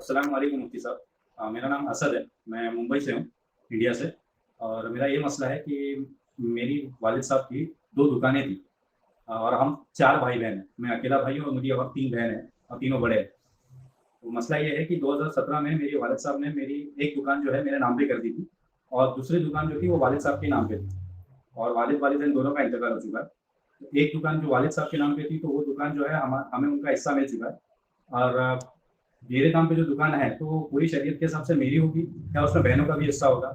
السلام علیکم مفتی صاحب، میرا نام اسد ہے، میں ممبئی سے ہوں، انڈیا سے۔ اور میرا یہ مسئلہ ہے کہ میری والد صاحب کی 2 دکانیں تھیں، اور ہم 4 بھائی بہن ہیں، میں اکیلا بھائی ہوں اور مجھے اور 3 بہن ہیں اور تینوں بڑے ہیں۔ تو مسئلہ یہ ہے کہ 2017 میں میرے والد صاحب نے میری ایک دکان جو ہے میرے نام پہ کر دی تھی، اور دوسری دکان جو تھی وہ والد صاحب کے نام پہ تھی، اور والدین دونوں کا انتقال ہو چکا ہے۔ ایک دکان جو والد صاحب کے نام پہ تھی تو وہ دکان جو ہے ہمیں ان کا حصہ مل چکا ہے، اور میرے نام پہ جو دکان ہے تو پوری شریعت کے حساب سے میری ہوگی یا اس میں بہنوں کا بھی حصہ ہوگا؟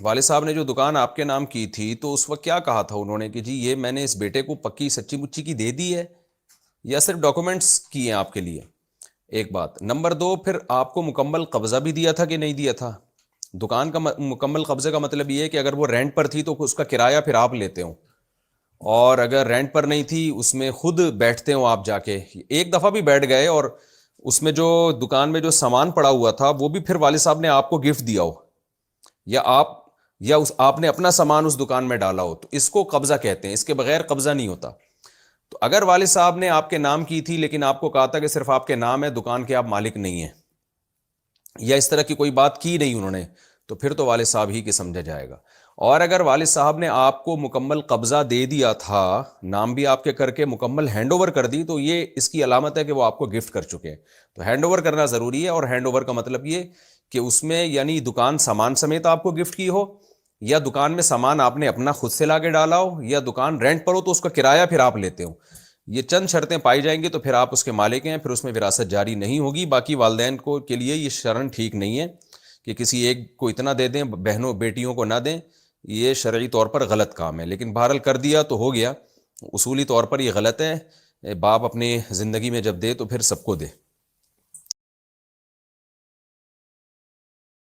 والد صاحب نے جو دکان آپ کے نام کی تھی تو اس وقت کیا کہا تھا انہوں نے کہ جی یہ میں نے اس بیٹے کو پکی سچی مچی کی دے دی ہے، یا صرف ڈاکومنٹس کیے ہیں آپ کے لیے؟ ایک بات۔ نمبر 2، پھر آپ کو مکمل قبضہ بھی دیا تھا کہ نہیں دیا تھا؟ دکان کا مکمل قبضے کا مطلب یہ ہے کہ اگر وہ رینٹ پر تھی تو اس کا کرایہ پھر آپ لیتے ہو، اور اگر رینٹ پر نہیں تھی اس میں خود بیٹھتے ہو آپ جا کے۔ ایک دفعہ بھی بیٹھ گئے اور اس میں جو دکان میں جو سامان پڑا ہوا تھا وہ بھی پھر والد صاحب نے آپ کو گفٹ دیا ہو، یا آپ نے اپنا سامان اس دکان میں ڈالا ہو، تو اس کو قبضہ کہتے ہیں، اس کے بغیر قبضہ نہیں ہوتا۔ تو اگر والد صاحب نے آپ کے نام کی تھی لیکن آپ کو کہا تھا کہ صرف آپ کے نام ہے، دکان کے آپ مالک نہیں ہیں، یا اس طرح کی کوئی بات کی نہیں انہوں نے، تو پھر تو والد صاحب ہی کے سمجھا جائے گا۔ اور اگر والد صاحب نے آپ کو مکمل قبضہ دے دیا تھا، نام بھی آپ کے کر کے مکمل ہینڈ اوور کر دی، تو یہ اس کی علامت ہے کہ وہ آپ کو گفٹ کر چکے ہیں۔ تو ہینڈ اوور کرنا ضروری ہے، اور ہینڈ اوور کا مطلب یہ کہ اس میں یعنی دکان سامان سمیت آپ کو گفٹ کی ہو، یا دکان میں سامان آپ نے اپنا خود سے لا کے ڈالا ہو، یا دکان رینٹ پر ہو تو اس کا کرایہ پھر آپ لیتے ہو۔ یہ چند شرطیں پائی جائیں گی تو پھر آپ اس کے مالک ہیں، پھر اس میں وراثت جاری نہیں ہوگی۔ باقی والدین کو کے لیے یہ شرعاً ٹھیک نہیں ہے کہ کسی ایک کو اتنا دے دیں، بہنوں بیٹیوں کو نہ دیں، یہ شرعی طور پر غلط کام ہے، لیکن بہرحال کر دیا تو ہو گیا۔ اصولی طور پر یہ غلط ہے، باپ اپنی زندگی میں جب دے تو پھر سب کو دے۔